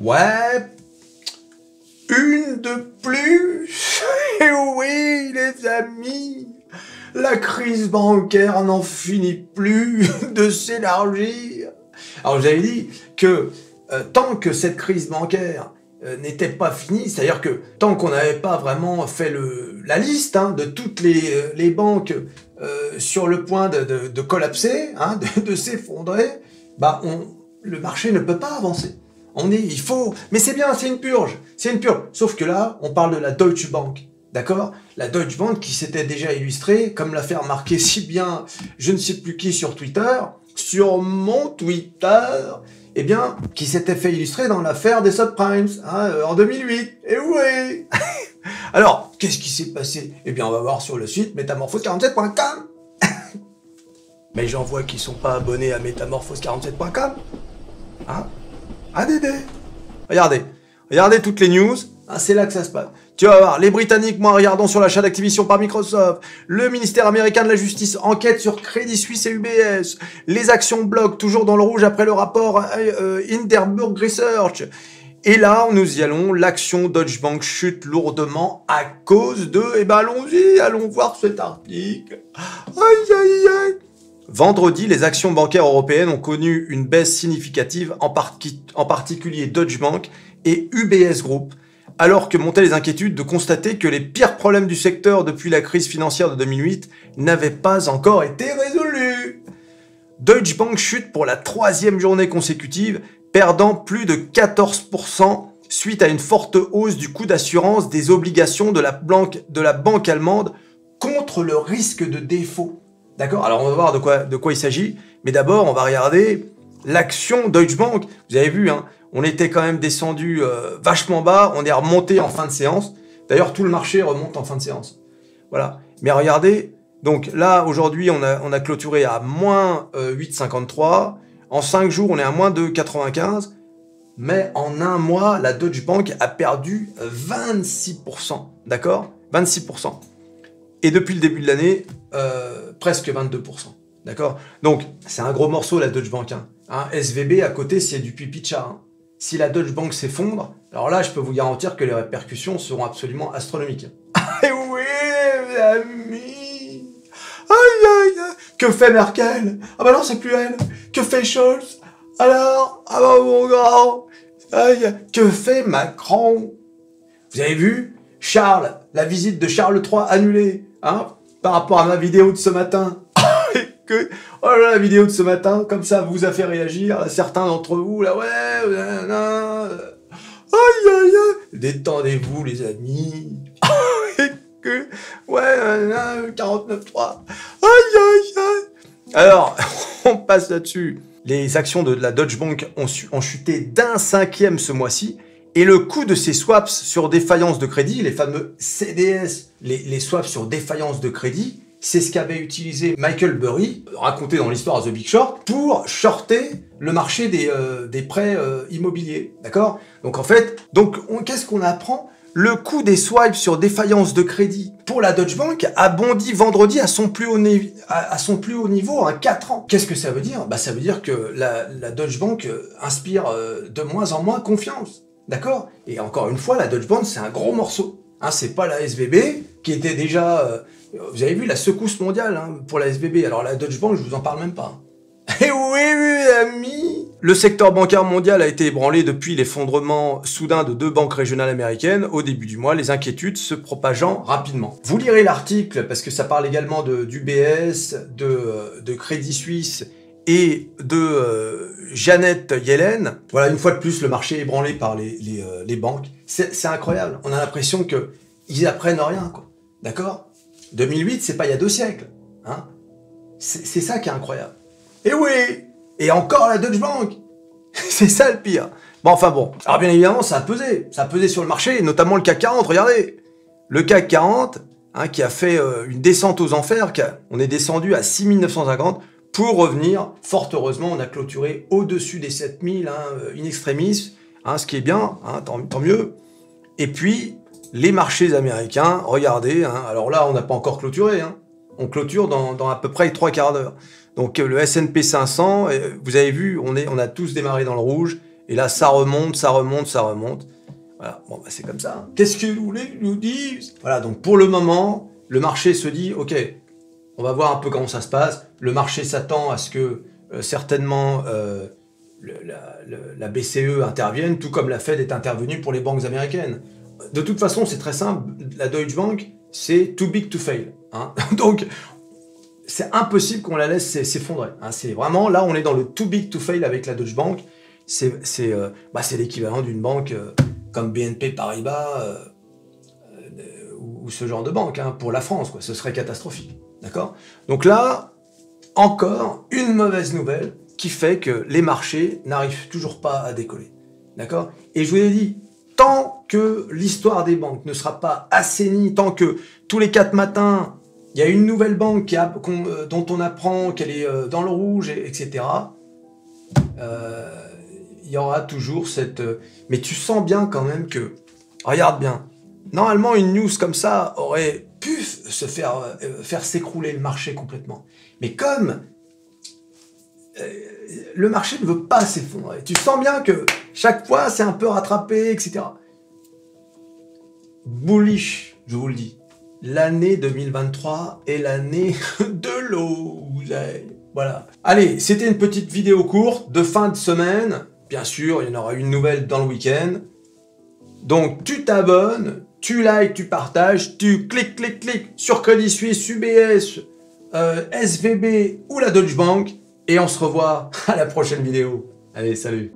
Ouais, une de plus. Et oui, les amis, la crise bancaire n'en finit plus de s'élargir. Alors, vous avez dit que tant que cette crise bancaire n'était pas finie, c'est-à-dire que tant qu'on n'avait pas vraiment fait la liste de toutes les banques sur le point de collapser, de s'effondrer, bah le marché ne peut pas avancer. Il faut... Mais c'est bien, c'est une purge. Sauf que là, on parle de la Deutsche Bank. D'accord? La Deutsche Bank qui s'était déjà illustrée, comme l'a fait remarquer si bien je ne sais plus qui sur Twitter, sur mon Twitter, eh bien, qui s'était fait illustrer dans l'affaire des subprimes, en 2008. Et oui. Alors, qu'est-ce qui s'est passé? Eh bien, on va voir sur le site métamorphose47.com. Mais j'en vois qui sont pas abonnés à métamorphose47.com. Dédé. Regardez toutes les news. C'est là que ça se passe. Tu vas voir, les Britanniques, regardons sur l'achat d'Activision par Microsoft. Le ministère américain de la Justice enquête sur Crédit Suisse et UBS. Les actions bloquent, toujours dans le rouge après le rapport Hindenburg Research. Et là, nous y allons, l'action Deutsche Bank chute lourdement à cause de... allons voir cet article. Aïe. Vendredi, les actions bancaires européennes ont connu une baisse significative, en particulier Deutsche Bank et UBS Group, alors que montaient les inquiétudes de constater que les pires problèmes du secteur depuis la crise financière de 2008 n'avaient pas encore été résolus. Deutsche Bank chute pour la 3e journée consécutive, perdant plus de 14% suite à une forte hausse du coût d'assurance des obligations de la banque allemande contre le risque de défaut. D'accord? Alors on va voir de quoi il s'agit, mais d'abord on va regarder l'action Deutsche Bank. Vous avez vu, on était quand même descendu vachement bas, on est remonté en fin de séance. D'ailleurs tout le marché remonte en fin de séance. Voilà. Mais regardez, donc là aujourd'hui on a clôturé à moins 8,53. En 5 jours on est à moins 2,95. Mais en un mois, la Deutsche Bank a perdu 26%. D'accord? 26%. Et depuis le début de l'année, presque 22%. D'accord? Donc, c'est un gros morceau, la Deutsche Bank. SVB, à côté, c'est du pipi de chat. Si la Deutsche Bank s'effondre, alors là, je peux vous garantir que les répercussions seront absolument astronomiques. Et oui, mes amis! Aïe! Que fait Merkel? Bah non, c'est plus elle. Que fait Scholz? Alors? Mon grand! Aïe! Que fait Macron? Vous avez vu? Charles, la visite de Charles III annulée, par rapport à ma vidéo de ce matin. La vidéo de ce matin, comme ça vous a fait réagir, certains d'entre vous, là, détendez-vous les amis. 49.3. Alors, on passe là-dessus. Les actions de la Deutsche Bank ont chuté d'1/5 ce mois-ci. Et le coût de ces swaps sur défaillance de crédit, les fameux CDS, les swaps sur défaillance de crédit, c'est ce qu'avait utilisé Michael Burry, raconté dans l'histoire de The Big Short, pour shorter le marché des prêts immobiliers. D'accord? Donc en fait, qu'est-ce qu'on apprend? Le coût des swipes sur défaillance de crédit pour la Deutsche Bank a bondi vendredi à son plus haut niveau en 4 ans. Qu'est-ce que ça veut dire? Ça veut dire que la Deutsche Bank inspire de moins en moins confiance. D'accord? Et encore une fois, la Deutsche Bank, c'est un gros morceau. C'est pas la SVB, qui était déjà... vous avez vu la secousse mondiale pour la SVB. Alors la Deutsche Bank, je vous en parle même pas. Et oui, amis! Le secteur bancaire mondial a été ébranlé depuis l'effondrement soudain de 2 banques régionales américaines au début du mois, les inquiétudes se propageant rapidement. Vous lirez l'article, parce que ça parle également d'UBS, de Crédit Suisse, et de Janet Yellen. Voilà, une fois de plus, le marché est ébranlé par les banques. C'est incroyable. On a l'impression qu'ils apprennent rien, quoi. D'accord? 2008, c'est pas il y a 2 siècles. C'est ça qui est incroyable. Et oui! Et encore la Deutsche Bank! C'est ça le pire. Alors bien évidemment, ça a pesé. Ça a pesé sur le marché, notamment le CAC 40, regardez. Le CAC 40, qui a fait une descente aux enfers, on est descendu à 6950, pour revenir, fort heureusement, on a clôturé au-dessus des 7000, in extremis, ce qui est bien, tant mieux. Et puis, les marchés américains, regardez, alors là, on n'a pas encore clôturé, on clôture dans à peu près 3/4 d'heure. Donc le S&P 500, vous avez vu, on a tous démarré dans le rouge, Et là, ça remonte, ça remonte, ça remonte. Voilà, bon, bah, c'est comme ça. Qu'est-ce que vous voulez que je nous dise? Voilà, donc pour le moment, le marché se dit, ok, on va voir un peu comment ça se passe. Le marché s'attend à ce que certainement la BCE intervienne, tout comme la Fed est intervenue pour les banques américaines. De toute façon, c'est très simple. La Deutsche Bank, c'est too big to fail. Hein. Donc, c'est impossible qu'on la laisse s'effondrer. Hein. C'est vraiment, là, on est dans le too big to fail avec la Deutsche Bank. C'est l'équivalent d'une banque comme BNP Paribas ou ce genre de banque, hein, pour la France, quoi. Ce serait catastrophique. D'accord? Donc là, encore une mauvaise nouvelle qui fait que les marchés n'arrivent toujours pas à décoller. D'accord? Et je vous ai dit, tant que l'histoire des banques ne sera pas assainie, tant que tous les 4 matins, il y a une nouvelle banque dont on apprend qu'elle est dans le rouge, etc., il y aura toujours cette... Mais tu sens bien quand même que... Regarde bien. Normalement, une news comme ça aurait pu se faire s'écrouler le marché complètement. Mais comme le marché ne veut pas s'effondrer, tu sens bien que chaque fois, c'est un peu rattrapé, etc. Bullish, je vous le dis. L'année 2023 est l'année de l'oseille. Voilà. Allez, c'était une petite vidéo courte de fin de semaine. Bien sûr, il y en aura une nouvelle dans le week-end. Donc, tu t'abonnes, tu likes, tu partages, tu cliques sur Crédit Suisse, UBS, SVB ou la Deutsche Bank. Et on se revoit à la prochaine vidéo. Allez, salut!